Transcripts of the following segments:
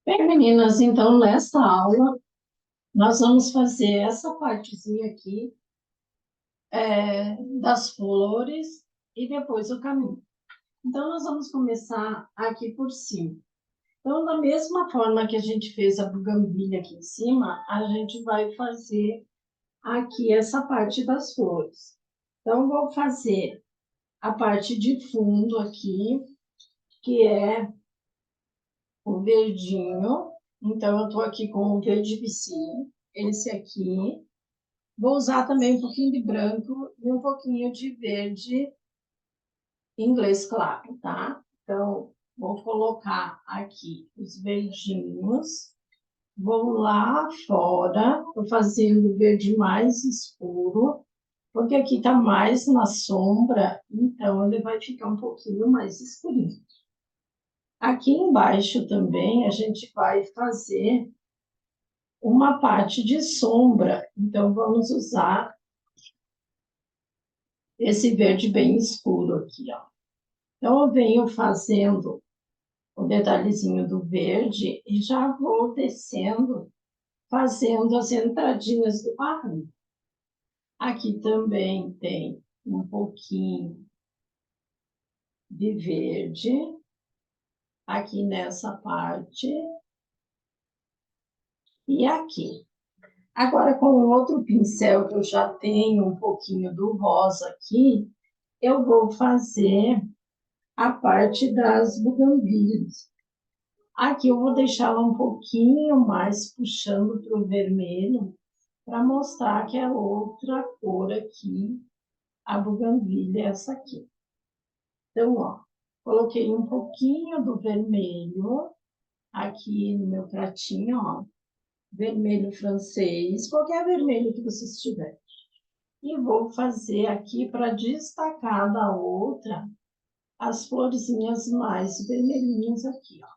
Bem, meninas, então nesta aula nós vamos fazer essa partezinha aqui das flores e depois o caminho. Então nós vamos começar aqui por cima. Então, da mesma forma que a gente fez a buganvília aqui em cima, a gente vai fazer aqui essa parte das flores. Então, vou fazer a parte de fundo aqui, que é o verdinho. Então, eu estou aqui com o verde vicinho, esse aqui. Vou usar também um pouquinho de branco e um pouquinho de verde inglês claro, tá? Então, vou colocar aqui os verdinhos. Vou lá fora, tô fazendo o verde mais escuro, porque aqui tá mais na sombra, então ele vai ficar um pouquinho mais escurinho. Aqui embaixo também a gente vai fazer uma parte de sombra, então vamos usar esse verde bem escuro aqui, ó. Então, eu venho fazendo o detalhezinho do verde e já vou descendo, fazendo as entradinhas do barranco. Aqui também tem um pouquinho de verde, aqui nessa parte e aqui. Agora, com o outro pincel que eu já tenho um pouquinho do rosa aqui, eu vou fazer a parte das buganvílias. Aqui eu vou deixá-la um pouquinho mais puxando para o vermelho, para mostrar que é outra cor aqui, a buganvília é essa aqui. Então, ó, coloquei um pouquinho do vermelho aqui no meu pratinho, ó, vermelho francês, qualquer vermelho que vocês tiverem. E vou fazer aqui para destacar da outra as florzinhas mais vermelhinhas aqui, ó.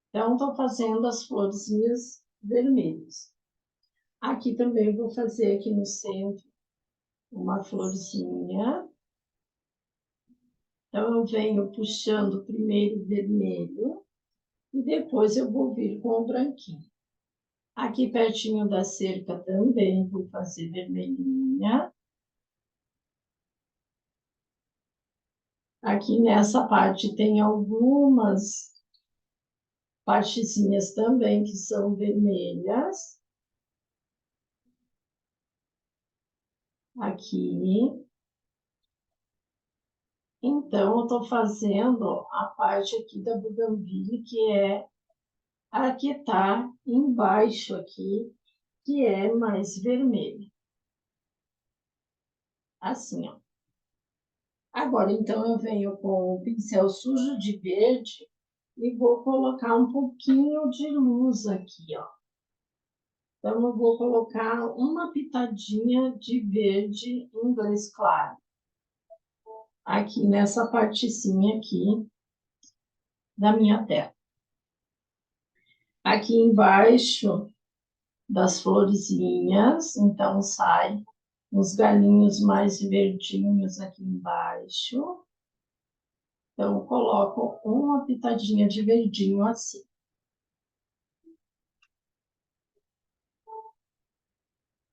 Então, estou fazendo as florzinhas vermelhas. Aqui também vou fazer aqui no centro uma florzinha. Então, eu venho puxando primeiro o vermelho e depois eu vou vir com o branquinho. Aqui pertinho da cerca também vou fazer vermelhinha. Aqui nessa parte tem algumas partezinhas também que são vermelhas. Aqui. Então, eu estou fazendo a parte aqui da buganvília, que é a que está embaixo aqui, que é mais vermelho. Assim, ó. Agora, então, eu venho com o pincel sujo de verde e vou colocar um pouquinho de luz aqui, ó. Então, eu vou colocar uma pitadinha de verde inglês claro. Aqui nessa partezinha aqui da minha tela. Aqui embaixo das florezinhas, então sai uns galinhos mais verdinhos aqui embaixo. Então, coloco uma pitadinha de verdinho assim.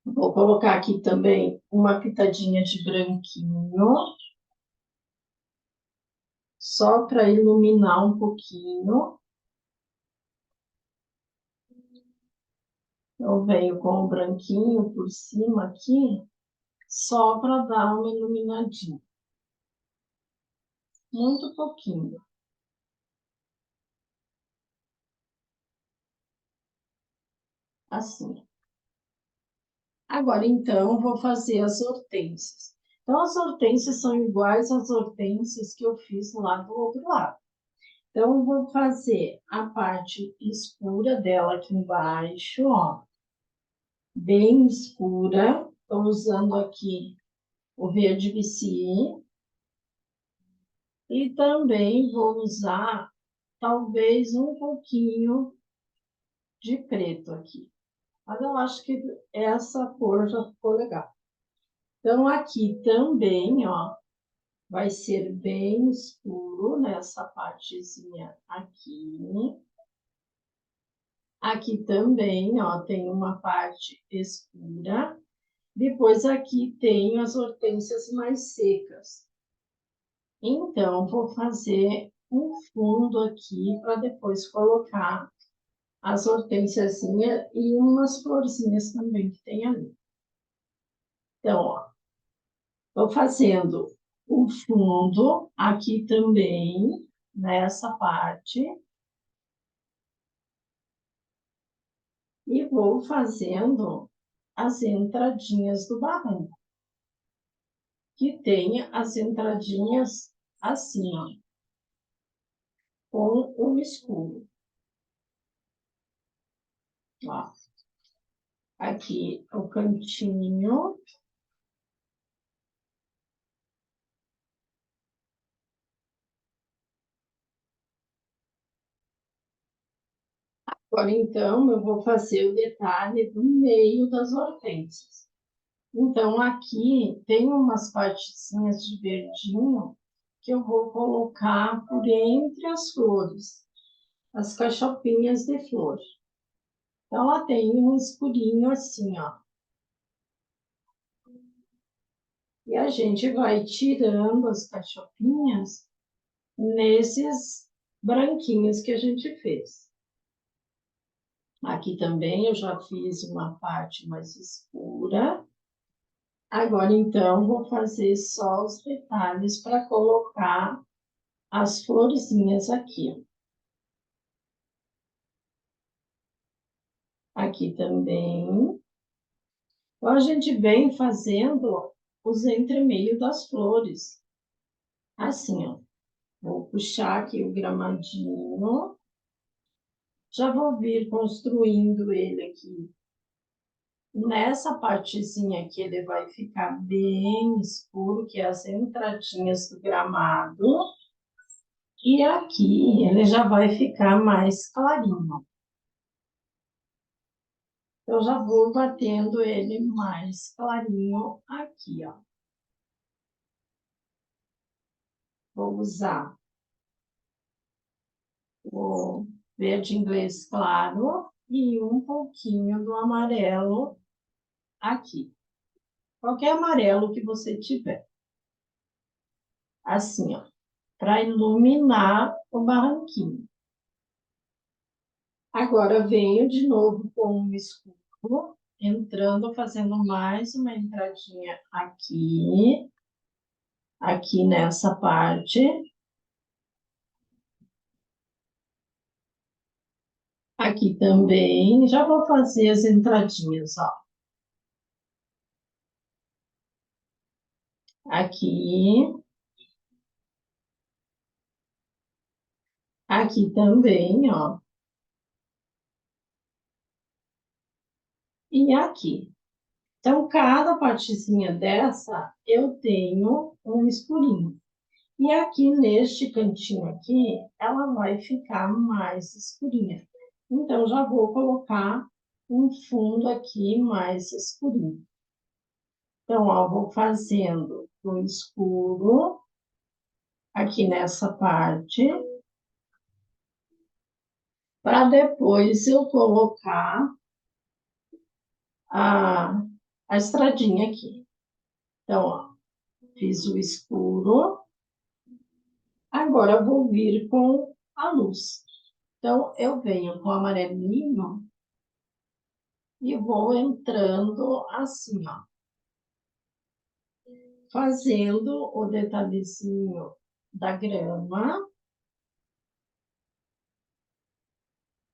Vou colocar aqui também uma pitadinha de branquinho, só para iluminar um pouquinho. Eu venho com o branquinho por cima aqui, só para dar uma iluminadinha. Muito pouquinho. Assim. Agora, então, vou fazer as hortênsias. Então, as hortênsias são iguais às hortênsias que eu fiz lá do outro lado. Então, eu vou fazer a parte escura dela aqui embaixo, ó. Bem escura. Estou usando aqui o verde vici. E também vou usar, talvez, um pouquinho de preto aqui. Mas eu acho que essa cor já ficou legal. Então, aqui também, ó, vai ser bem escuro nessa partezinha aqui. Aqui também, ó, tem uma parte escura. Depois aqui tem as hortênsias mais secas. Então, vou fazer um fundo aqui para depois colocar as hortênsiazinhas e umas florzinhas também que tem ali. Então, ó, vou fazendo o fundo aqui também, nessa parte. E vou fazendo as entradinhas do barranco, que tem as entradinhas assim, ó, com o escuro. Ó, aqui o cantinho. Agora, então, eu vou fazer o detalhe do meio das hortênsias. Então, aqui tem umas partezinhas de verdinho que eu vou colocar por entre as flores, as cachopinhas de flor. Então, ela tem um escurinho assim, ó. E a gente vai tirando as cachopinhas nesses branquinhos que a gente fez. Aqui também eu já fiz uma parte mais escura. Agora, então, vou fazer só os detalhes para colocar as florzinhas aqui. Aqui também. Então, a gente vem fazendo os entremeios das flores. Assim, ó. Vou puxar aqui o gramadinho. Já vou vir construindo ele aqui. Nessa partezinha aqui, ele vai ficar bem escuro, que é as entradinhas do gramado. E aqui ele já vai ficar mais clarinho. Eu já vou batendo ele mais clarinho aqui, ó. Vou usar o verde inglês claro e um pouquinho do amarelo aqui. Qualquer amarelo que você tiver. Assim, ó, para iluminar o barranquinho. Agora venho de novo com o escuro, entrando, fazendo mais uma entradinha aqui nessa parte. Aqui também, já vou fazer as entradinhas, ó. Aqui, aqui também, ó. E aqui. Então, cada partezinha dessa, eu tenho um escurinho. E aqui, neste cantinho aqui, ela vai ficar mais escurinha. Então, já vou colocar um fundo aqui mais escurinho. Então, ó, vou fazendo o escuro aqui nessa parte, para depois eu colocar a estradinha aqui. Então, ó, fiz o escuro, agora eu vou vir com a luz. Então, eu venho com o amarelinho e vou entrando assim, ó, fazendo o detalhezinho da grama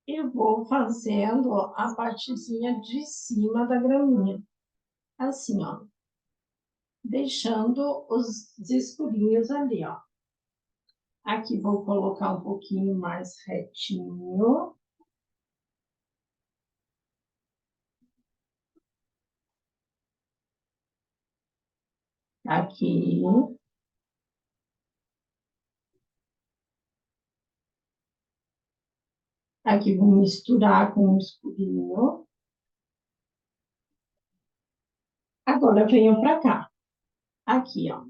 e vou fazendo a partezinha de cima da graminha, assim, ó, deixando os escurinhos ali, ó. Aqui vou colocar um pouquinho mais retinho. Aqui. Aqui vou misturar com o escurinho. Agora venho para cá. Aqui, ó.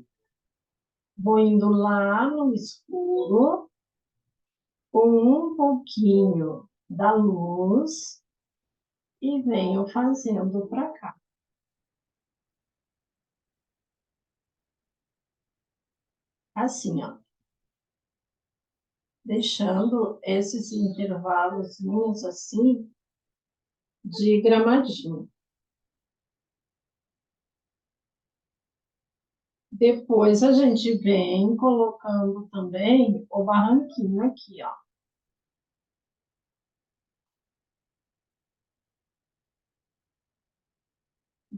Vou indo lá no escuro com um pouquinho da luz e venho fazendo para cá. Assim, ó. Deixando esses intervalos assim, de gramadinho. Depois a gente vem colocando também o barranquinho aqui, ó.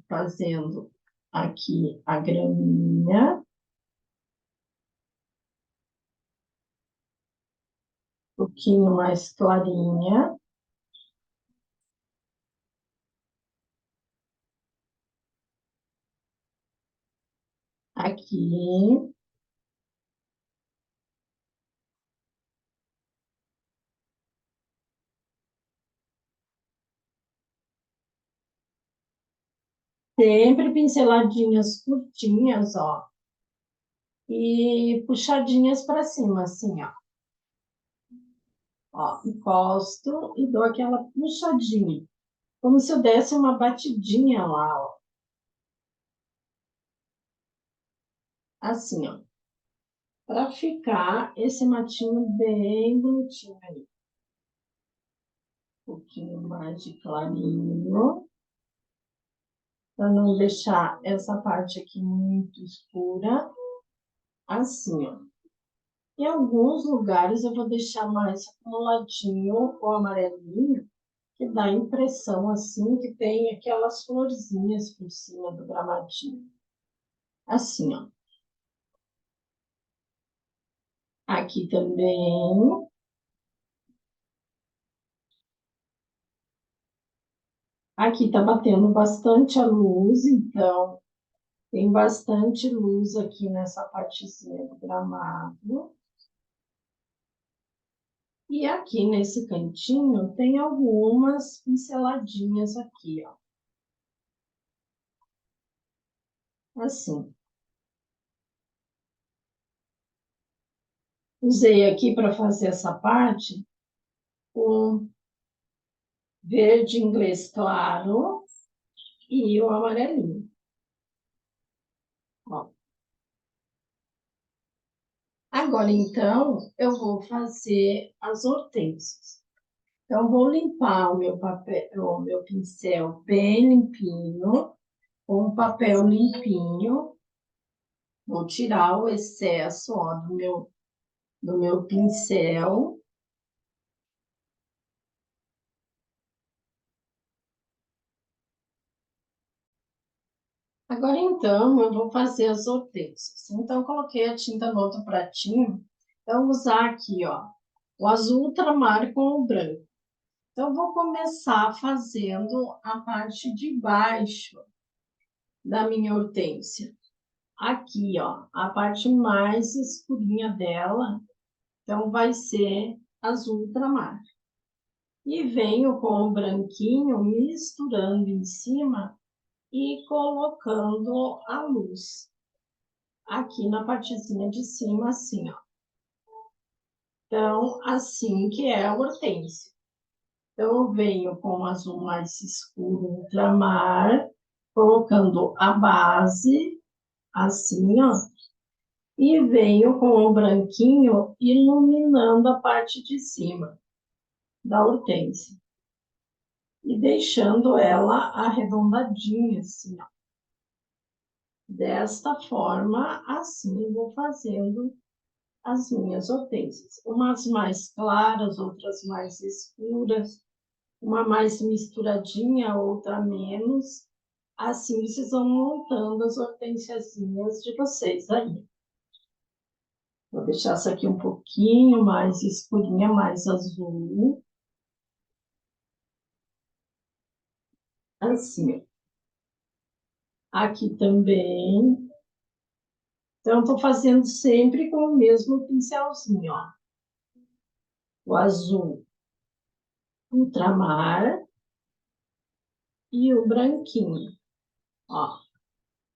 Fazendo aqui a graminha. Um pouquinho mais clarinha. Aqui. Sempre pinceladinhas curtinhas, ó. E puxadinhas para cima, assim, ó. Ó, encosto e dou aquela puxadinha. Como se eu desse uma batidinha lá, ó. Assim, ó. Para ficar esse matinho bem bonitinho aí. Um pouquinho mais de clarinho. Para não deixar essa parte aqui muito escura. Assim, ó. Em alguns lugares eu vou deixar mais acumuladinho ou amarelinho, que dá a impressão, assim, que tem aquelas florzinhas por cima do gramadinho. Assim, ó. Aqui também. Aqui tá batendo bastante a luz, então tem bastante luz aqui nessa partezinha do gramado. E aqui nesse cantinho tem algumas pinceladinhas aqui, ó. Assim. Usei aqui para fazer essa parte o verde inglês claro e o amarelinho. Ó. Agora, então, eu vou fazer as hortênsias. Então, vou limpar o meu papel, o meu pincel bem limpinho, com o papel limpinho. Vou tirar o excesso, ó, do meu pincel. Agora, então, eu vou fazer as hortênsias. Então, eu coloquei a tinta no outro pratinho. Então, vou usar aqui, ó, o azul ultramar com o branco. Então, vou começar fazendo a parte de baixo da minha hortênsia. Aqui, ó, a parte mais escurinha dela, então vai ser azul ultramar. E venho com o branquinho misturando em cima e colocando a luz aqui na partezinha de cima, assim, ó. Então, assim que é a hortênsia. Então, eu venho com o azul mais escuro, ultramar, colocando a base, assim, ó, e venho com o branquinho iluminando a parte de cima da hortênsia. E deixando ela arredondadinha, assim, ó. Desta forma, assim, eu vou fazendo as minhas hortênsias. Umas mais claras, outras mais escuras, uma mais misturadinha, outra menos. Assim, vocês vão montando as hortensiazinhas de vocês aí. Vou deixar essa aqui um pouquinho mais escurinha, mais azul. Assim. Aqui também. Então, estou fazendo sempre com o mesmo pincelzinho, ó. O azul ultramar e o branquinho, ó.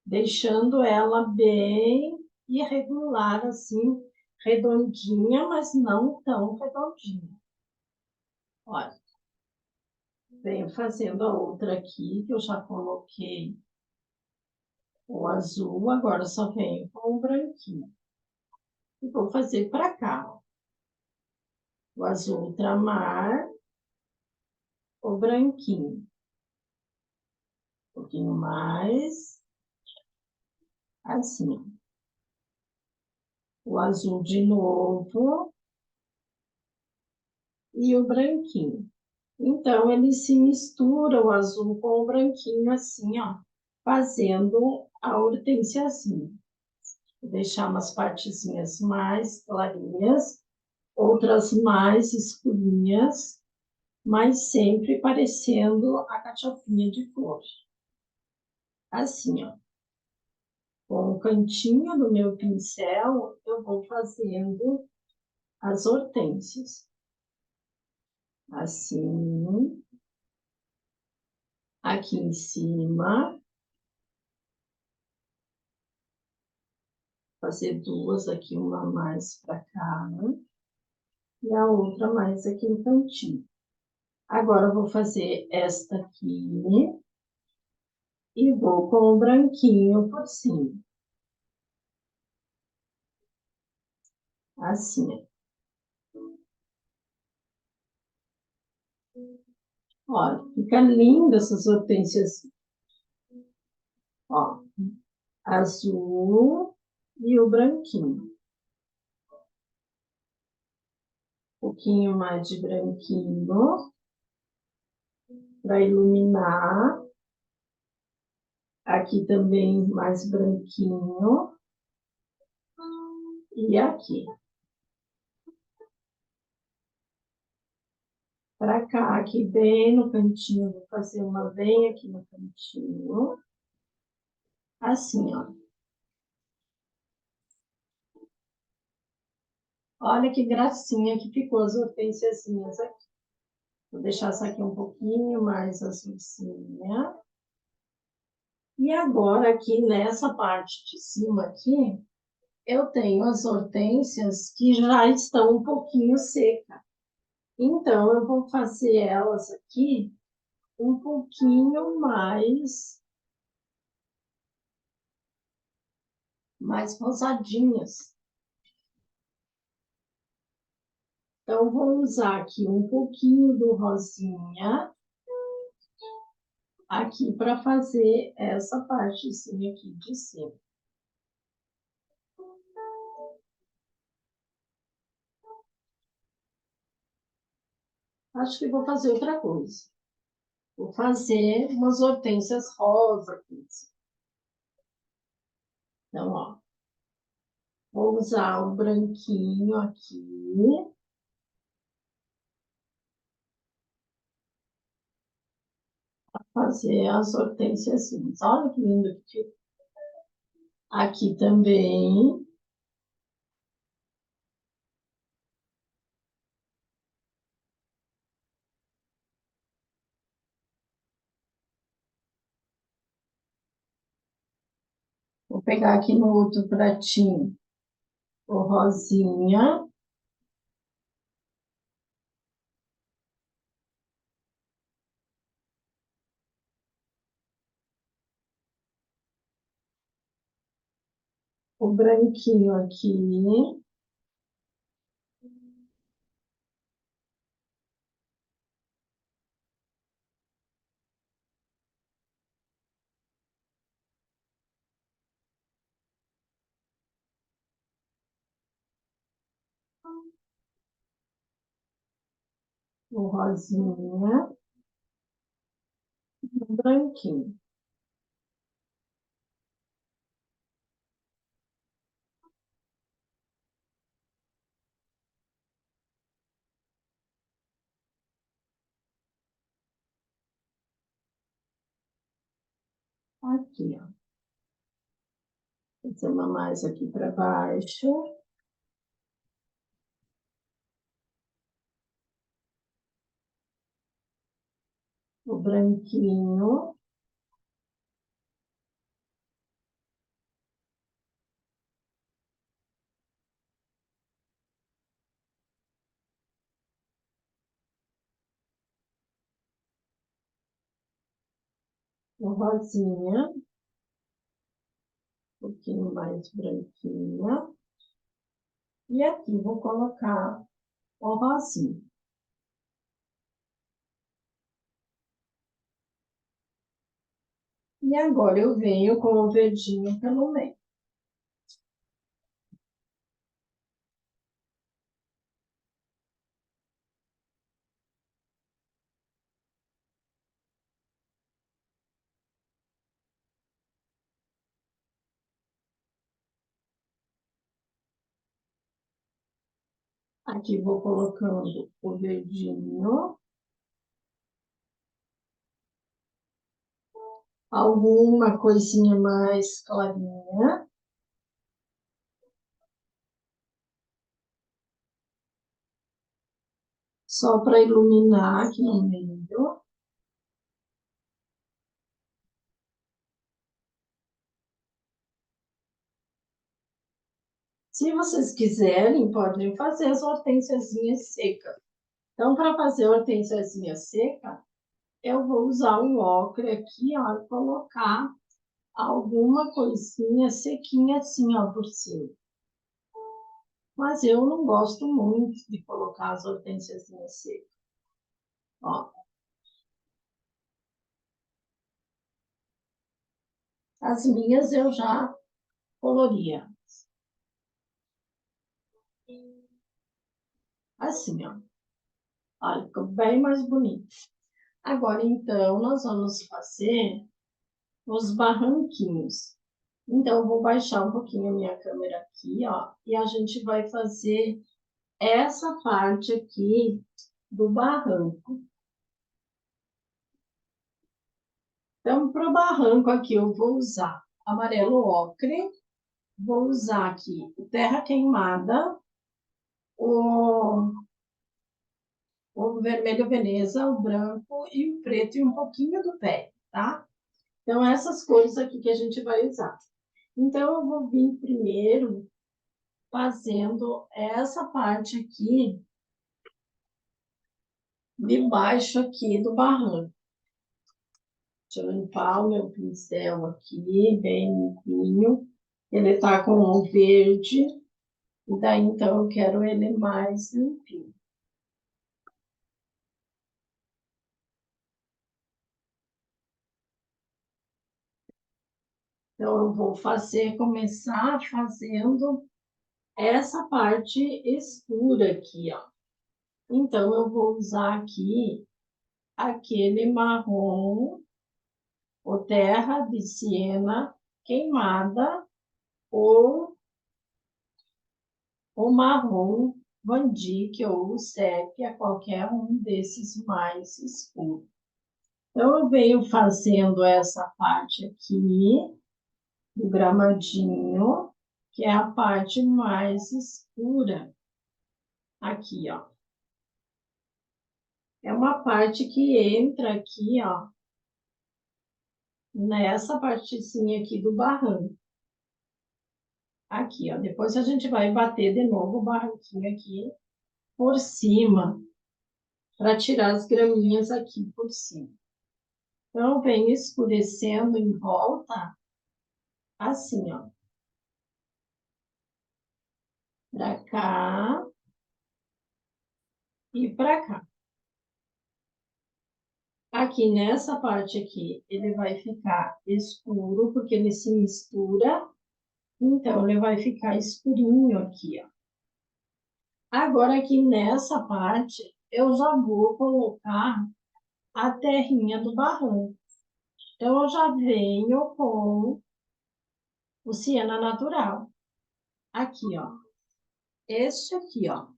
Deixando ela bem irregular, assim, redondinha, mas não tão redondinha. Olha, Venho fazendo a outra aqui, que eu já coloquei o azul, agora só venho com o branquinho. E vou fazer para cá, ó. O azul ultramar, o branquinho. Um pouquinho mais, assim. O azul de novo e o branquinho. Então, ele se mistura o azul com o branquinho, assim, ó, fazendo a hortensiazinha. Vou deixar umas partezinhas mais clarinhas, outras mais escurinhas, mas sempre parecendo a cachorrinha de flor. Assim, ó. Com o cantinho do meu pincel, eu vou fazendo as hortênsias. Assim. Aqui em cima. Fazer duas aqui, uma mais para cá, né? E a outra mais aqui no cantinho. Agora, eu vou fazer esta aqui e vou com o branquinho por cima. Assim. Olha, fica linda essas hortênsias. Ó, azul e o branquinho. Um pouquinho mais de branquinho para iluminar. Aqui também mais branquinho. E aqui. Para cá, aqui bem no cantinho, vou fazer uma bem aqui no cantinho. Assim, ó. Olha que gracinha que ficou as hortênsiazinhas aqui. Vou deixar essa aqui um pouquinho mais azulzinha. E agora, aqui nessa parte de cima aqui, eu tenho as hortênsias que já estão um pouquinho secas. Então, eu vou fazer elas aqui um pouquinho mais rosadinhas. Então, vou usar aqui um pouquinho do rosinha aqui para fazer essa partezinha aqui de cima. Acho que vou fazer outra coisa. Vou fazer umas hortênsias rosa aqui. Então, ó, vou usar o branquinho aqui. Fazer as hortênsias. Olha que lindo que fica. Aqui também. Vou pegar aqui no outro pratinho o rosinha. O branquinho aqui. O rosinha. O branquinho. Aqui, ó. Fazer uma mais aqui para baixo. O branquinho. o rosinha, um pouquinho mais branquinha. E aqui vou colocar o rosinha. E agora eu venho com o verdinho pelo meio. Aqui vou colocando o verdinho. Alguma coisinha mais clarinha. Só para iluminar aqui no meio. Se vocês quiserem, podem fazer as hortensiazinhas secas. Então, para fazer a hortensiazinha seca, eu vou usar um ocre aqui, ó, e colocar alguma coisinha sequinha assim, ó, por cima. Mas eu não gosto muito de colocar as hortensiazinhas secas. Ó, as minhas eu já coloria. Assim, ó. Olha, ficou bem mais bonito. Agora, então, nós vamos fazer os barranquinhos. Então, eu vou baixar um pouquinho a minha câmera aqui, ó, e a gente vai fazer essa parte aqui do barranco. Então, para o barranco aqui, eu vou usar amarelo ocre, vou usar aqui o terra queimada, o, o vermelho Veneza, o branco e o preto e um pouquinho do pé, tá? Então, essas cores aqui que a gente vai usar. Então, eu vou vir primeiro fazendo essa parte aqui de baixo aqui do barranco. Deixa eu limpar o meu pincel aqui, bem limpinho. Ele tá com o verde, e daí então eu quero ele mais limpinho. Então eu vou começar fazendo essa parte escura aqui, ó. Então eu vou usar aqui aquele marrom, ou terra de siena queimada, ou o marrom Van Dyck ou o sépia, qualquer um desses mais escuros. Então, eu venho fazendo essa parte aqui do gramadinho, que é a parte mais escura. Aqui, ó. É uma parte que entra aqui, ó, nessa partezinha aqui do barranco. Aqui, ó. Depois a gente vai bater de novo o barranquinho aqui por cima, para tirar as graminhas aqui por cima. Então, vem escurecendo em volta, assim, ó. Para cá e para cá. Aqui nessa parte aqui, ele vai ficar escuro, porque ele se mistura. Então, ele vai ficar escurinho aqui, ó. Agora, aqui nessa parte, eu já vou colocar a terrinha do barranco. Então, eu já venho com o siena natural. Aqui, ó. Este aqui, ó.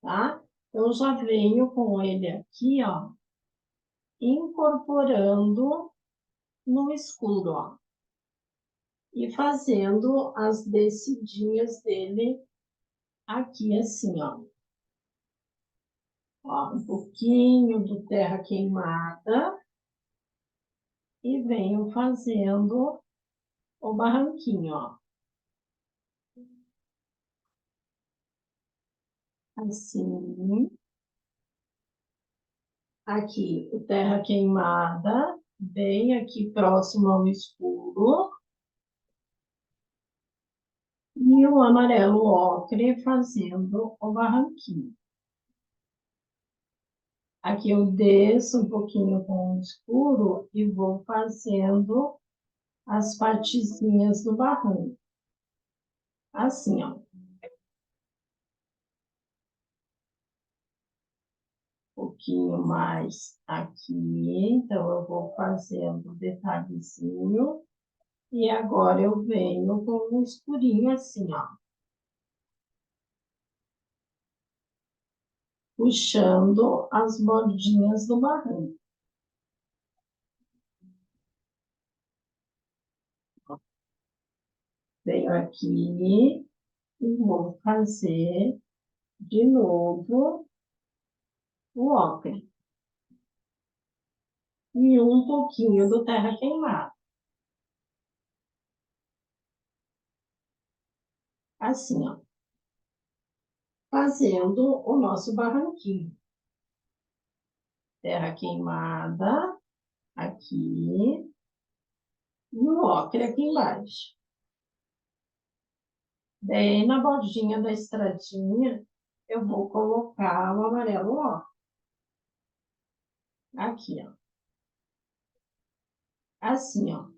Tá? Eu já venho com ele aqui, ó, incorporando no escuro, ó, e fazendo as descidinhas dele aqui, assim, ó. Ó, um pouquinho do terra queimada e venho fazendo o barranquinho, ó. Assim. Aqui, o terra queimada, bem aqui próximo ao escuro. E o amarelo ocre fazendo o barranquinho. Aqui eu desço um pouquinho com o escuro e vou fazendo as partezinhas do barranco. Assim, ó. Um pouquinho mais aqui. Então, eu vou fazendo detalhezinho. E agora eu venho com um escurinho assim, ó. Puxando as bordinhas do barranco. Venho aqui e vou fazer de novo o ocre. E um pouquinho do terra queimada. Assim, ó. Fazendo o nosso barranquinho. Terra queimada aqui e o ocre aqui embaixo. Daí, na bordinha da estradinha, eu vou colocar o amarelo ocre. Aqui, ó. Assim, ó.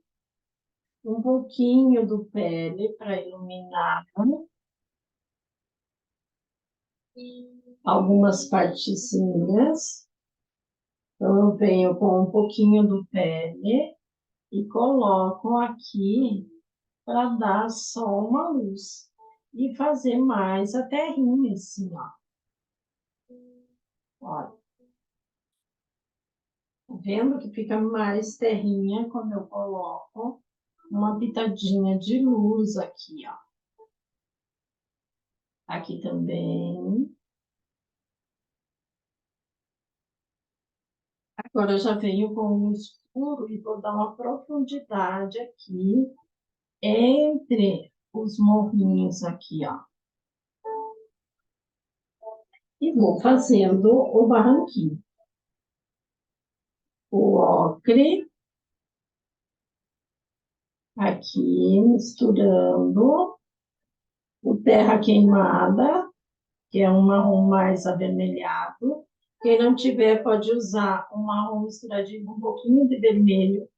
Um pouquinho do pele para iluminar algumas partezinhas. Então, eu venho com um pouquinho do pele e coloco aqui para dar só uma luz. E fazer mais a terrinha, assim, ó. Olha. Tá vendo que fica mais terrinha quando eu coloco uma pitadinha de luz aqui, ó. Aqui também. Agora eu já venho com o escuro e vou dar uma profundidade aqui entre os morrinhos aqui, ó. E vou fazendo o barranquinho. O ocre aqui, misturando o terra queimada, que é um marrom mais avermelhado. Quem não tiver, pode usar um marrom misturadinho com um pouquinho de vermelho,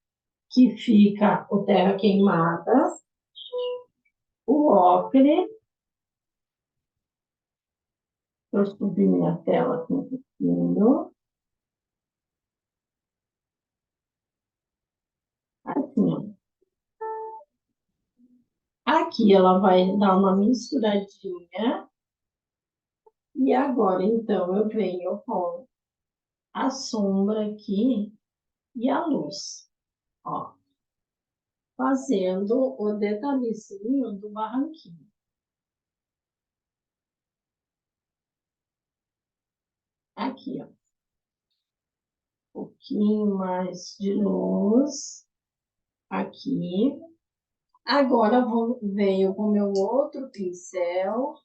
que fica o terra queimada. O ocre. Eu subi minha tela aqui um pouquinho. Assim, ó. Aqui ela vai dar uma misturadinha. E agora, então, eu venho com a sombra aqui e a luz, ó, fazendo o detalhezinho do barranquinho. Aqui, ó, um pouquinho mais de luz aqui. Agora venho com meu outro pincel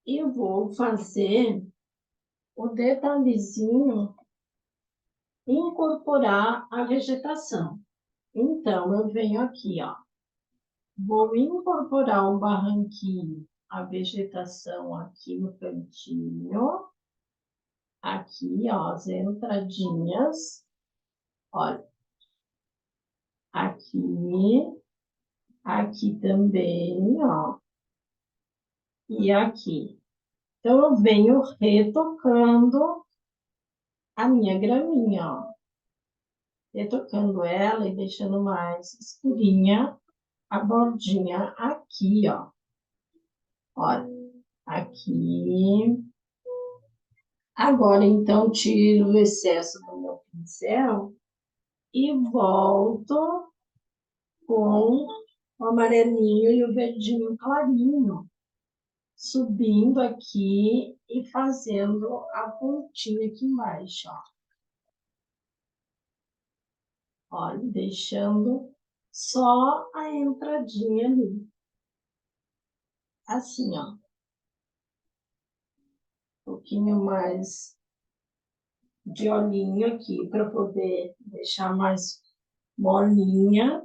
e vou fazer o detalhezinho, incorporar a vegetação. Então, eu venho aqui, ó. Vou incorporar o barranquinho, a vegetação aqui no cantinho. Aqui, ó, as entradinhas. Olha. Aqui. Aqui também, ó. E aqui. Então, eu venho retocando a minha graminha, ó. Retocando ela e deixando mais escurinha a bordinha aqui, ó. Olha, aqui. Agora, então, tiro o excesso do meu pincel e volto com o amarelinho e o verdinho clarinho, subindo aqui e fazendo a pontinha aqui embaixo, ó. Olha, deixando só a entradinha ali. Assim, ó. Um pouquinho mais de olhinho aqui para poder deixar mais molinha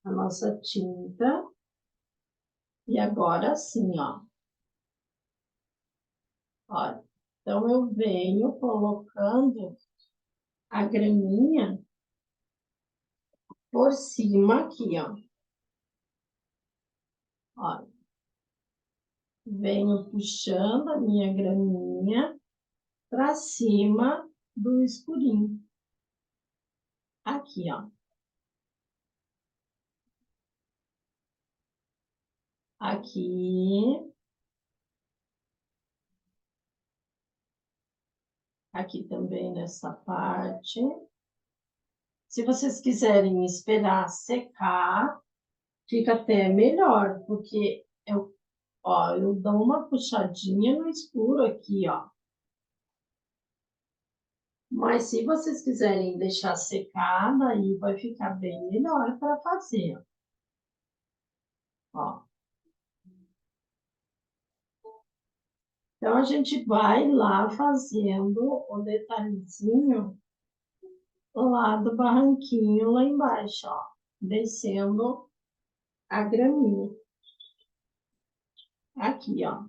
a nossa tinta. E agora sim, ó. Olha, então eu venho colocando a graminha por cima aqui, ó. Olha, venho puxando a minha graminha para cima do escurinho. Aqui, ó. Aqui. Aqui também nessa parte. Se vocês quiserem esperar secar, fica até melhor, porque eu dou uma puxadinha no escuro aqui, ó. Mas se vocês quiserem deixar secar, daí vai ficar bem melhor para fazer, ó. Então, a gente vai lá fazendo o detalhezinho lá do barranquinho lá embaixo, ó. Descendo a graminha. Aqui, ó.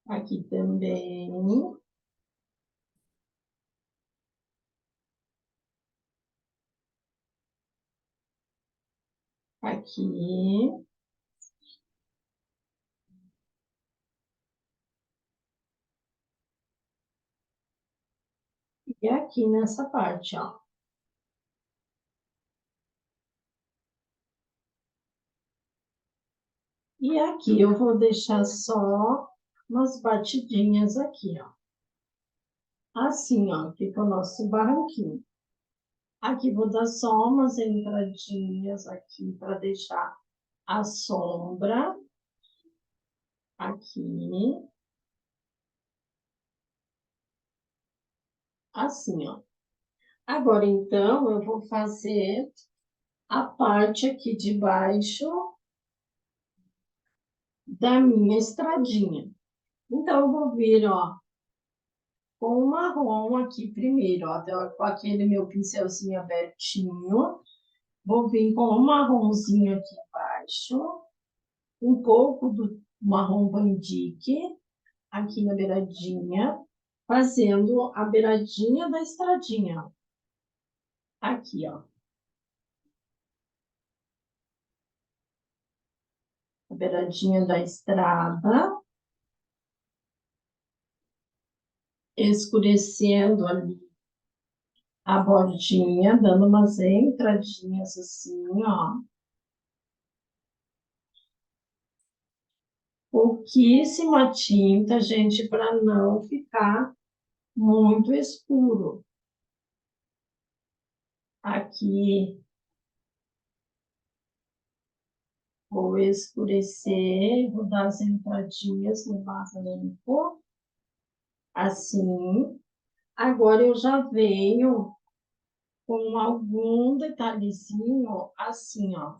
Aqui também. Aqui. E aqui nessa parte, ó. E aqui eu vou deixar só umas batidinhas aqui, ó. Assim, ó, fica o nosso barranquinho. Aqui vou dar só umas entradinhas aqui para deixar a sombra. Aqui. Assim, ó. Agora, então, eu vou fazer a parte aqui de baixo da minha estradinha. Então, eu vou vir, ó, com o marrom aqui primeiro, ó, então, com aquele meu pincelzinho abertinho. Vou vir com o marronzinho aqui embaixo, um pouco do marrom bandique aqui na beiradinha, fazendo a beiradinha da estradinha. Aqui, ó. A beiradinha da estrada, escurecendo ali a bordinha, dando umas entradinhas assim, ó. Pouquíssima tinta, gente, para não ficar muito escuro. Aqui vou escurecer, vou dar as entradinhas no barranco, assim. Agora eu já venho com algum detalhezinho assim, ó.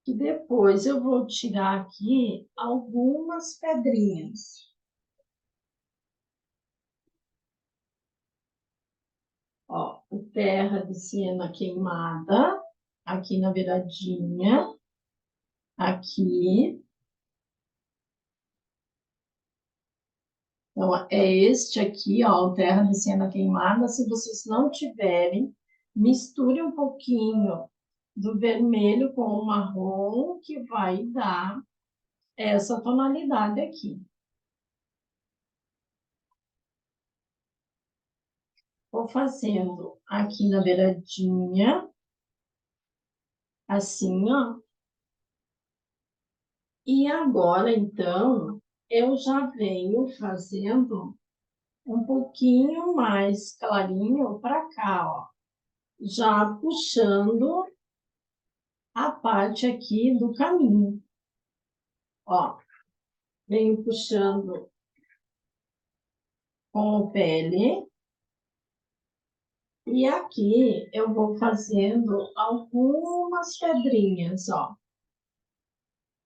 E depois eu vou tirar aqui algumas pedrinhas. Ó, o terra de siena queimada, aqui na beiradinha, aqui. Então, é este aqui, ó, o terra de siena queimada. Se vocês não tiverem, misture um pouquinho do vermelho com o marrom, que vai dar essa tonalidade aqui. Vou fazendo aqui na beiradinha, assim, ó. E agora, então, eu já venho fazendo um pouquinho mais clarinho para cá, ó. Já puxando a parte aqui do caminho. Ó, venho puxando com o pele E aqui eu vou fazendo algumas pedrinhas, ó.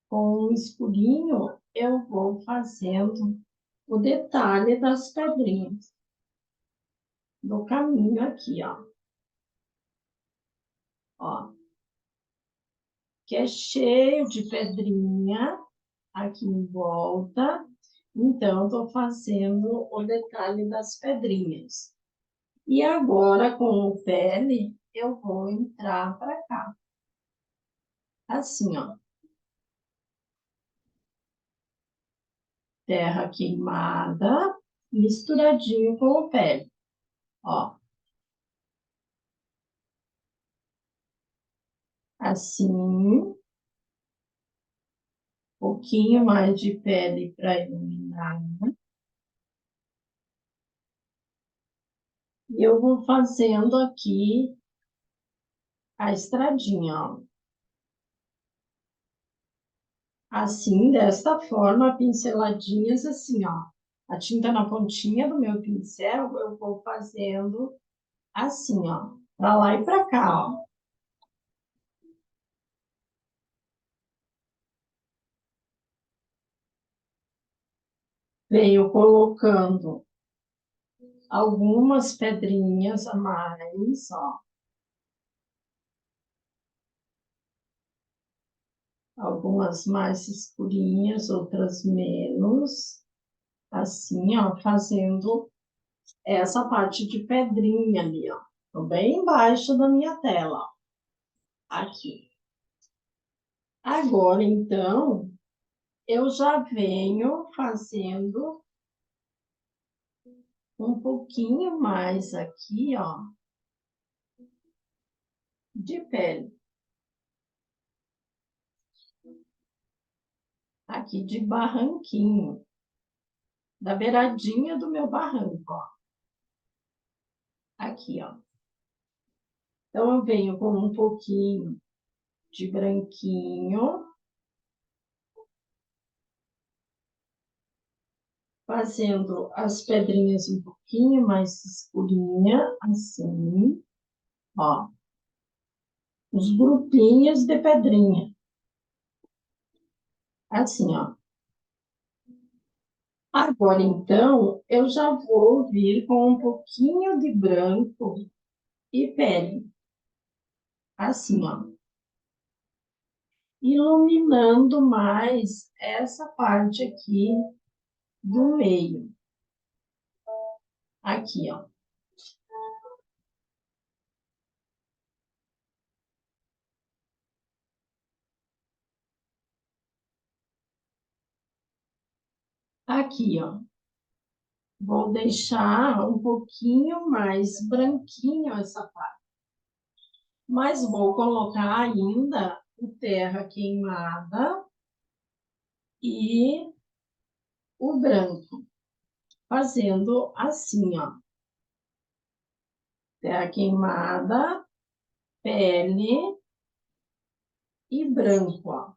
Com o escurinho, eu vou fazendo o detalhe das pedrinhas do caminho aqui, ó. Ó, que é cheio de pedrinha aqui em volta. Então, estou fazendo o detalhe das pedrinhas. E agora, com o pele, eu vou entrar para cá. Assim, ó. Terra queimada, misturadinho com o pele. Ó. Assim. Um pouquinho mais de pele para iluminar. E eu vou fazendo aqui a estradinha, ó. Assim, desta forma, pinceladinhas assim, ó. A tinta na pontinha do meu pincel, eu vou fazendo assim, ó. Para lá e para cá, ó. Venho colocando algumas pedrinhas a mais, ó. Algumas mais escurinhas, outras menos. Assim, ó, fazendo essa parte de pedrinha ali, ó. Tô bem embaixo da minha tela, ó. Aqui. Agora, então, eu já venho fazendo um pouquinho mais aqui, ó, de pele. Aqui de barranquinho, da beiradinha do meu barranco, ó. Aqui, ó. Então, eu venho com um pouquinho de branquinho, fazendo as pedrinhas um pouquinho mais escurinha, assim, ó. Os grupinhos de pedrinha. Assim, ó. Agora, então, eu já vou vir com um pouquinho de branco e pele. Assim, ó. Iluminando mais essa parte aqui do meio. Aqui, ó. Aqui, ó. Vou deixar um pouquinho mais branquinho essa parte. Mas vou colocar ainda o terra queimada e o branco. Fazendo assim, ó. Terra queimada, pele e branco, ó.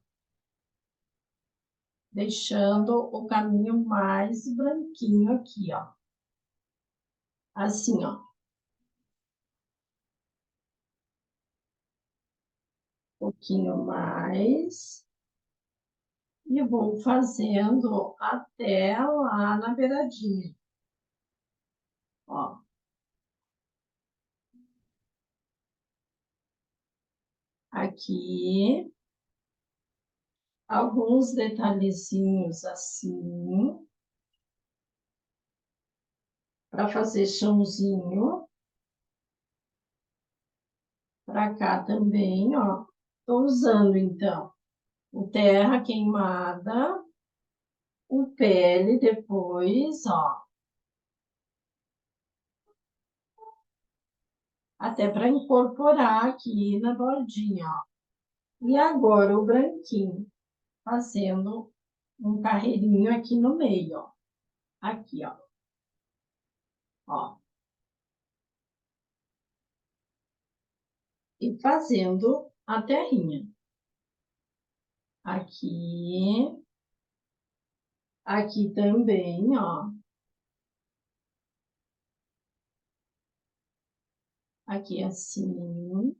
Deixando o caminho mais branquinho aqui, ó. Assim, ó. Um pouquinho mais. E vou fazendo até lá na beiradinha. Ó. Aqui. Alguns detalhezinhos assim. Para fazer chãozinho. Para cá também, ó. Estou usando, então, o terra queimada, o pele depois, ó. Até para incorporar aqui na bordinha, ó. E agora o branquinho, fazendo um carreirinho aqui no meio, ó. Aqui, ó. Ó. E fazendo a terrinha. Aqui. Aqui também, ó. Aqui assim.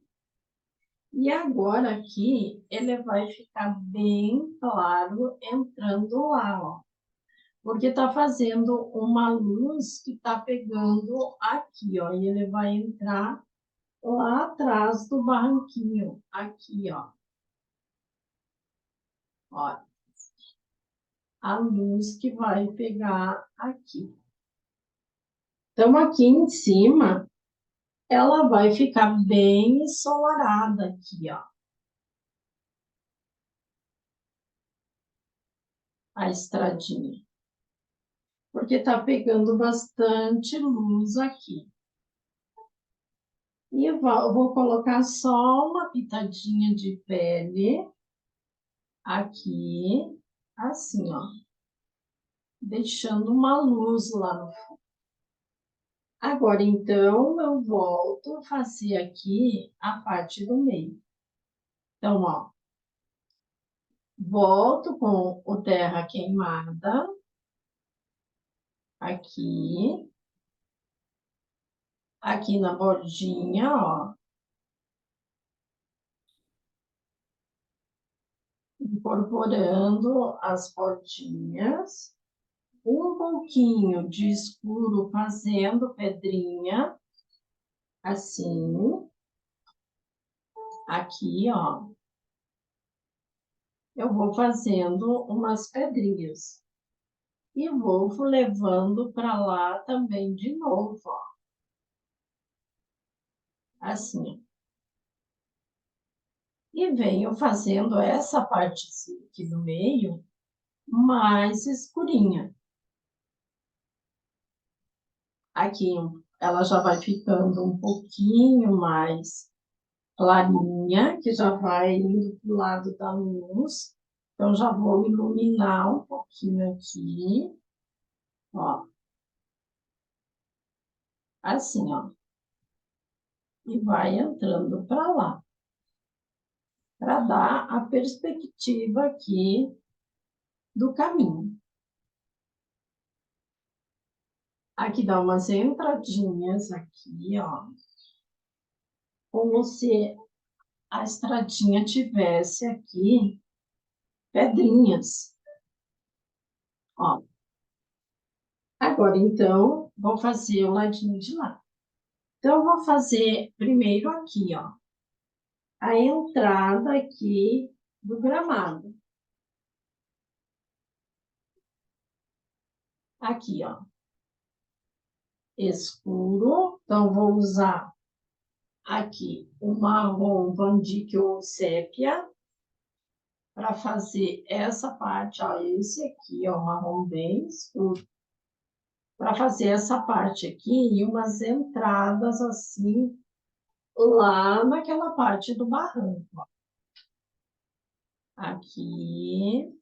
E agora aqui, ele vai ficar bem claro entrando lá, ó. Porque tá fazendo uma luz que tá pegando aqui, ó. E ele vai entrar lá atrás do barranquinho. Aqui, ó. Ó, a luz que vai pegar aqui. Então, aqui em cima, ela vai ficar bem ensolarada aqui, ó. A estradinha. Porque tá pegando bastante luz aqui. E eu vou colocar só uma pitadinha de pele aqui, assim, ó. Deixando uma luz lá no fundo. Agora, então, eu volto a fazer aqui a parte do meio. Então, ó, volto com o terra queimada aqui, aqui na bordinha, ó, incorporando as bordinhas, um pouquinho de escuro fazendo pedrinha, assim, aqui, ó, eu vou fazendo umas pedrinhas. E vou levando para lá também de novo, ó. Assim. E venho fazendo essa parte aqui do meio mais escurinha. Aqui ela já vai ficando um pouquinho mais clarinha, que já vai indo para o lado da luz. Então, já vou iluminar um pouquinho aqui, ó. Assim, ó. E vai entrando para lá. Para dar a perspectiva aqui do caminho. Aqui dá umas entradinhas aqui, ó. Como se a estradinha tivesse aqui pedrinhas, ó. Agora, então, vou fazer o ladinho de lá. Então, eu vou fazer primeiro aqui, ó. A entrada aqui do gramado. Aqui, ó. Escuro. Então, vou usar aqui o marrom Vandyck ou sépia para fazer essa parte, ó, esse aqui, ó, marrom bem escuro. Para fazer essa parte aqui e umas entradas assim, lá naquela parte do barranco, ó. Aqui.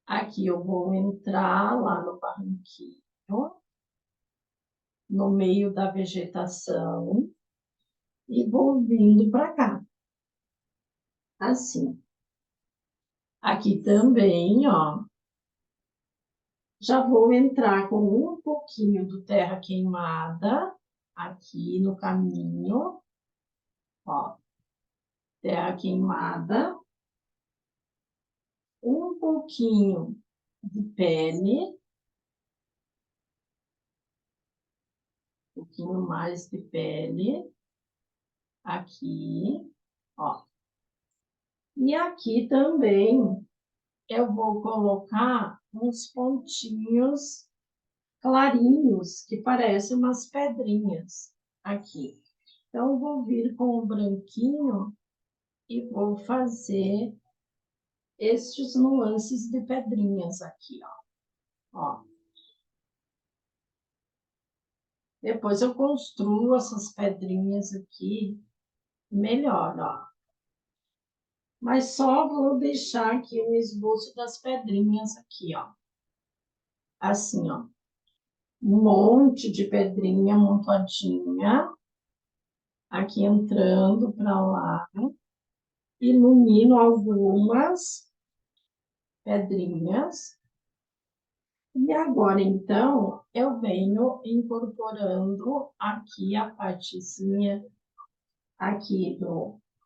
Aqui eu vou entrar lá no barranquinho, no meio da vegetação, e vou vindo para cá. Assim. Aqui também, ó. Já vou entrar com um pouquinho do terra queimada aqui no caminho, ó. Terra queimada. Um pouquinho de pele. Um pouquinho mais de pele. Aqui, ó. E aqui também eu vou colocar uns pontinhos clarinhos, que parecem umas pedrinhas aqui. Então, eu vou vir com o branquinho e vou fazer estes nuances de pedrinhas aqui, ó. Depois eu construo essas pedrinhas aqui melhor, ó. Mas só vou deixar aqui o esboço das pedrinhas aqui, ó. Assim, ó. Um monte de pedrinha amontoadinha. Aqui entrando para lá. Ilumino algumas pedrinhas. E agora, então, eu venho incorporando aqui a partezinha aqui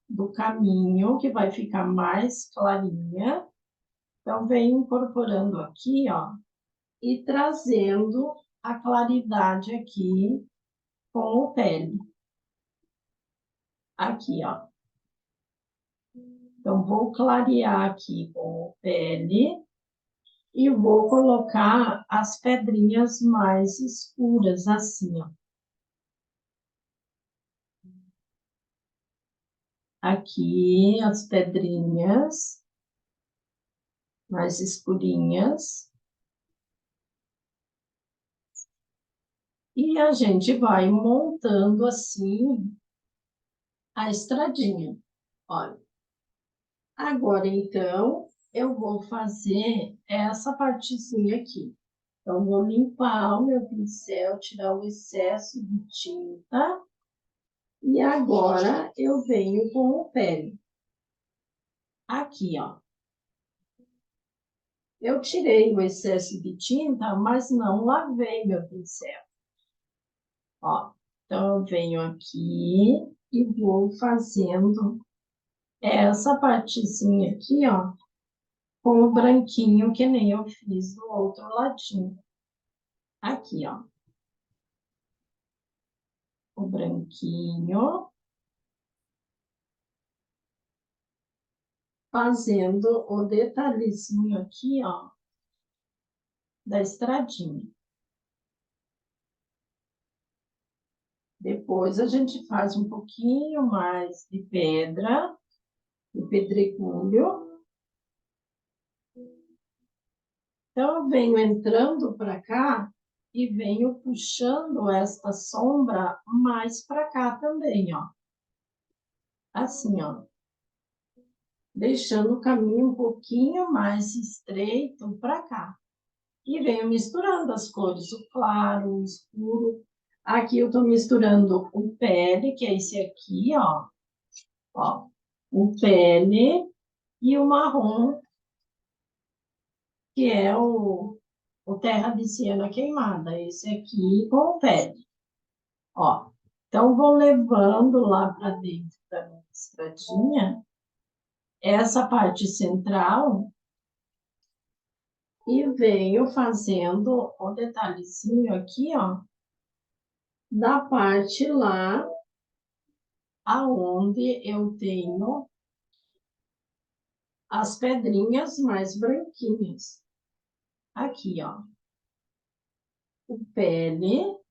do caminho, que vai ficar mais clarinha. Então, venho incorporando aqui, ó, e trazendo a claridade aqui com o pele. Aqui, ó. Então, vou clarear aqui com o pele e vou colocar as pedrinhas mais escuras, assim, ó. Aqui, as pedrinhas mais escurinhas. E a gente vai montando assim a estradinha. Olha, agora então eu vou fazer essa partezinha aqui. Então, vou limpar o meu pincel, tirar o excesso de tinta. E agora eu venho com o pele. Aqui, ó. Eu tirei o excesso de tinta, mas não lavei meu pincel. Ó, então eu venho aqui e vou fazendo essa partezinha aqui, ó, com o branquinho, que nem eu fiz do outro ladinho. Aqui, ó. O branquinho. Fazendo o detalhezinho aqui, ó, da estradinha. Depois a gente faz um pouquinho mais de pedra, de pedregulho. Então, eu venho entrando para cá e venho puxando esta sombra mais para cá também, ó. Assim, ó. Deixando o caminho um pouquinho mais estreito para cá. E venho misturando as cores, o claro, o escuro. Aqui eu estou misturando o pele, que é esse aqui, ó. Ó, o pele e o marrom, que é o terra de siena queimada. Esse aqui com o pele. Ó, então vou levando lá para dentro da minha estradinha essa parte central e venho fazendo o detalhezinho aqui, ó, da parte lá aonde eu tenho as pedrinhas mais branquinhas. Aqui, ó, o pele.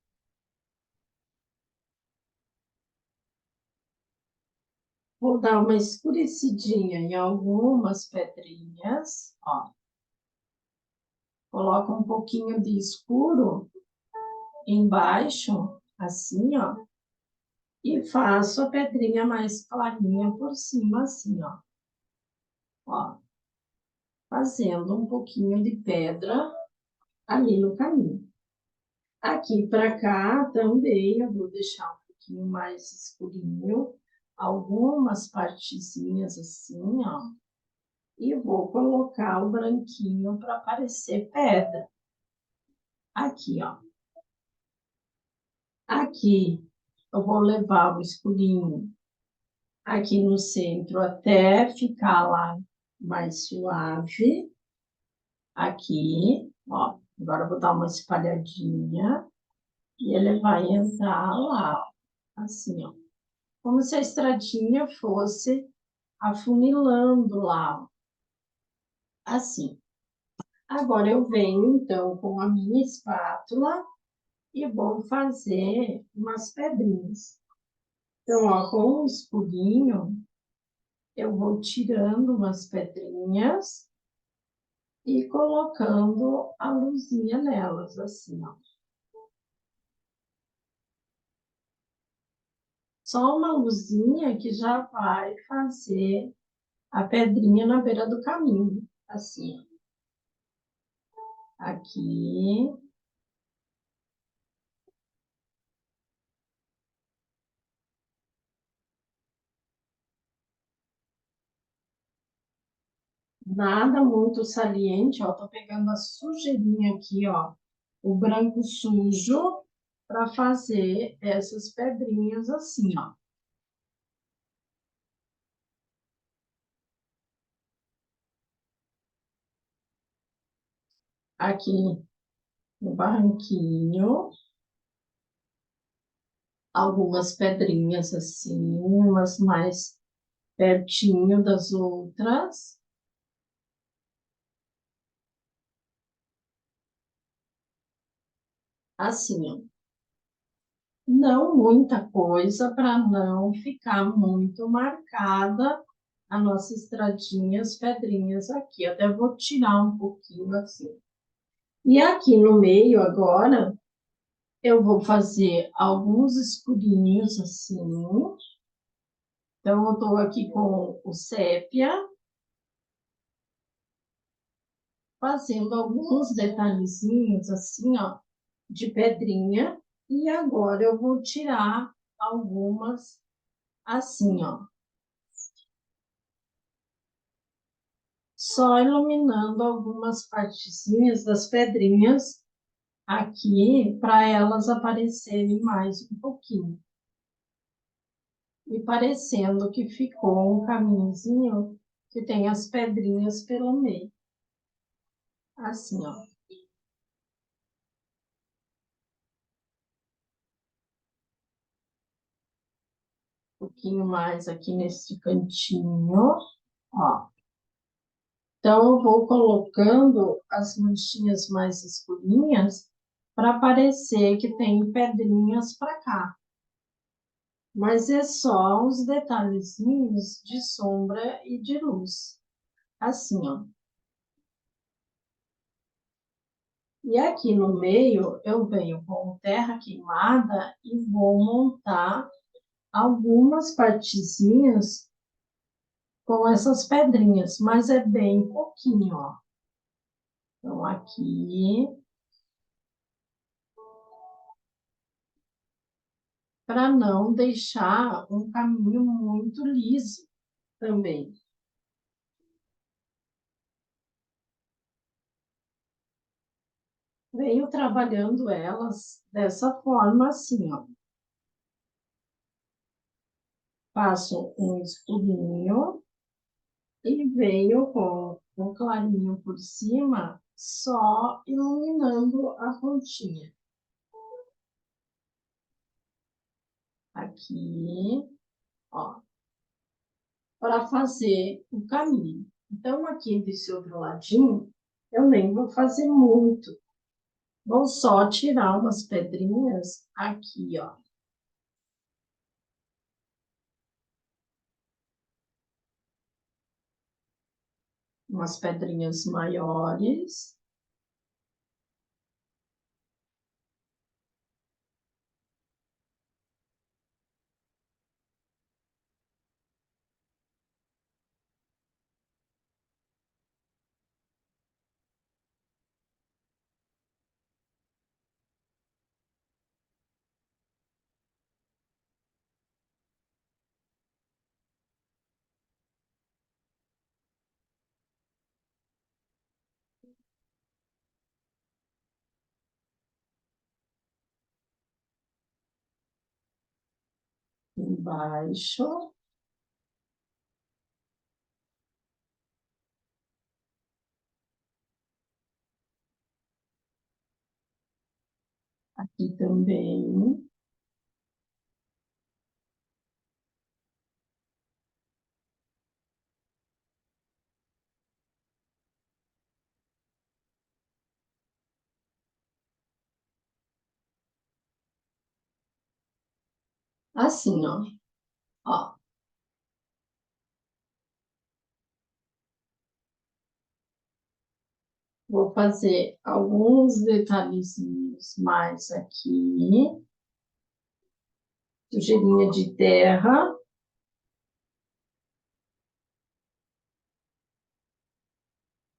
Vou dar uma escurecidinha em algumas pedrinhas, ó. Coloco um pouquinho de escuro embaixo, assim, ó. E faço a pedrinha mais clarinha por cima, assim, ó. Ó. Fazendo um pouquinho de pedra ali no caminho. Aqui para cá também eu vou deixar um pouquinho mais escurinho, algumas partezinhas assim, ó. E vou colocar o branquinho para parecer pedra. Aqui, ó. Aqui eu vou levar o escurinho aqui no centro até ficar lá mais suave. Aqui, ó. Agora eu vou dar uma espalhadinha e ele vai entrar lá, ó, assim, ó. Como se a estradinha fosse afunilando lá, ó. Assim. Agora eu venho, então, com a minha espátula e vou fazer umas pedrinhas. Então, ó, com o escurinho, eu vou tirando umas pedrinhas e colocando a luzinha nelas, assim, ó. Só uma luzinha que já vai fazer a pedrinha na beira do caminho, assim, ó. Aqui. Nada muito saliente, ó. Tô pegando a sujeirinha aqui, ó, o branco sujo, para fazer essas pedrinhas assim, ó. Aqui no barranquinho, algumas pedrinhas assim, umas mais pertinho das outras, assim, ó. Não muita coisa para não ficar muito marcada a nossa estradinha, as pedrinhas aqui. Até vou tirar um pouquinho assim. E aqui no meio agora, eu vou fazer alguns escurinhos assim. Então, eu estou aqui com o sépia, fazendo alguns detalhezinhos assim, ó, de pedrinha. E agora eu vou tirar algumas assim, ó. Só iluminando algumas partezinhas das pedrinhas aqui para elas aparecerem mais um pouquinho. E parecendo que ficou um caminhozinho que tem as pedrinhas pelo meio. Assim, ó. Um pouquinho mais aqui nesse cantinho, ó. Então, eu vou colocando as manchinhas mais escurinhas para parecer que tem pedrinhas para cá. Mas é só os detalhezinhos de sombra e de luz. Assim, ó. E aqui no meio, eu venho com terra queimada e vou montar algumas partezinhas com essas pedrinhas, mas é bem pouquinho, ó. Então, aqui, para não deixar um caminho muito liso também. Venho trabalhando elas dessa forma, assim, ó. Faço um escurinho e venho com um clarinho por cima, só iluminando a pontinha. Aqui, ó, para fazer o caminho. Então, aqui desse outro ladinho, eu nem vou fazer muito. Vou só tirar umas pedrinhas aqui, ó. Umas pedrinhas maiores. Embaixo, aqui também. Assim, ó. Ó, vou fazer alguns detalhezinhos mais aqui. Sujeirinha de terra,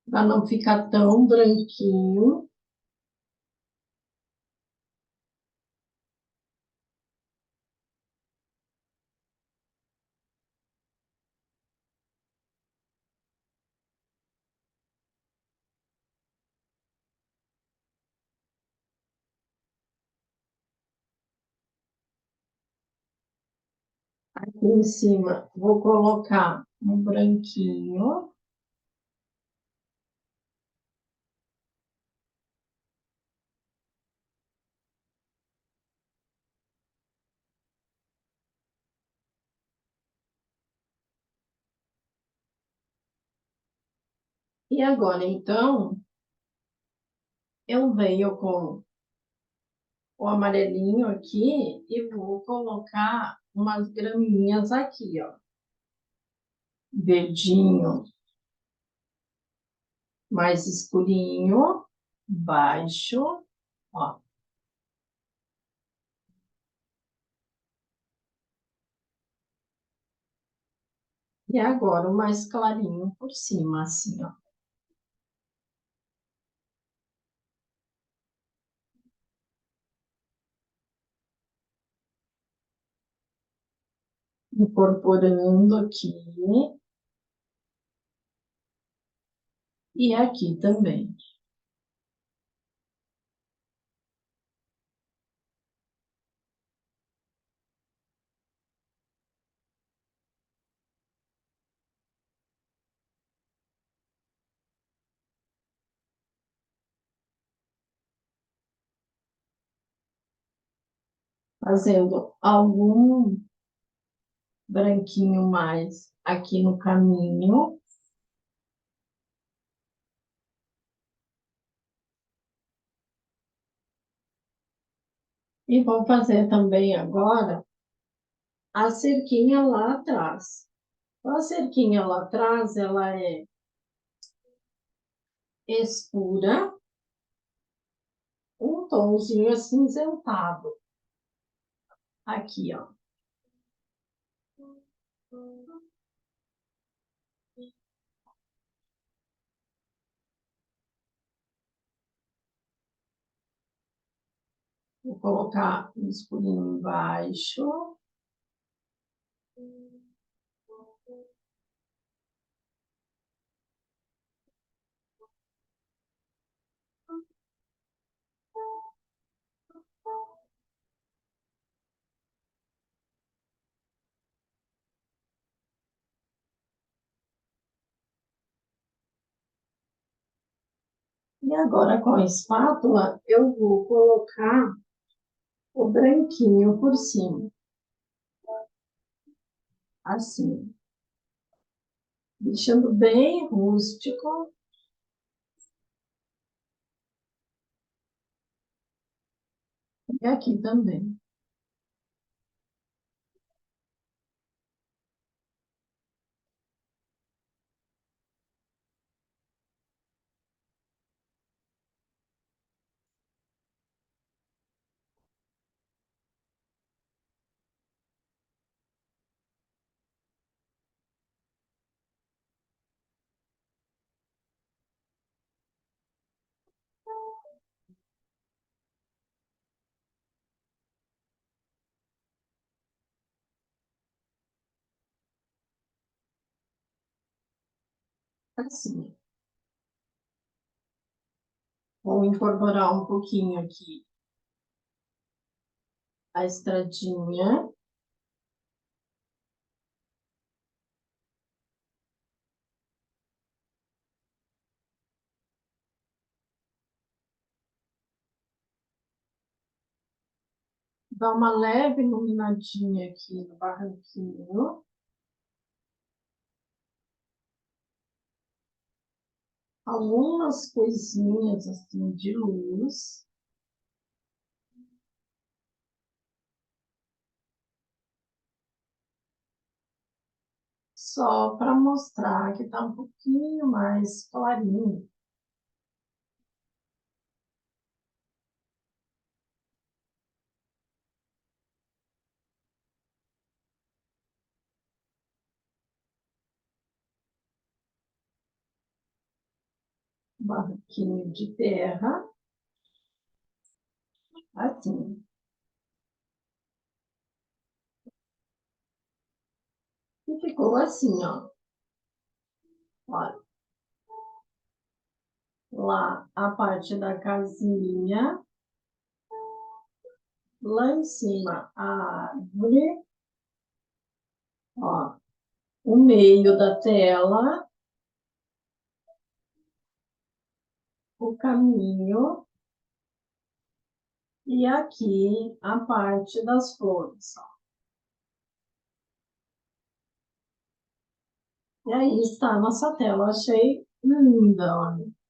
para não ficar tão branquinho. Aqui em cima, vou colocar um branquinho. E agora, então, eu venho com o amarelinho aqui e vou colocar umas graminhas aqui, ó. Verdinho mais escurinho, baixo, ó. E agora o mais clarinho por cima, assim, ó. Incorporando aqui e aqui também. Fazendo algum branquinho mais aqui no caminho. E vou fazer também agora a cerquinha lá atrás. A cerquinha lá atrás, ela é escura, um tomzinho acinzentado. Aqui, ó. Vou colocar um escurinho embaixo. E agora, com a espátula, eu vou colocar o branquinho por cima. Assim. Deixando bem rústico. E aqui também. Assim. Vou incorporar um pouquinho aqui a estradinha. Dar uma leve iluminadinha aqui no barranquinho. Algumas coisinhas assim de luz. Só para mostrar que está um pouquinho mais clarinho. Barranquinho de terra. Assim. E ficou assim, ó. Olha. Lá a parte da casinha. Lá em cima a árvore. Ó, o meio da tela, o caminho e aqui a parte das flores. Ó. E aí está a nossa tela. Achei linda, olha.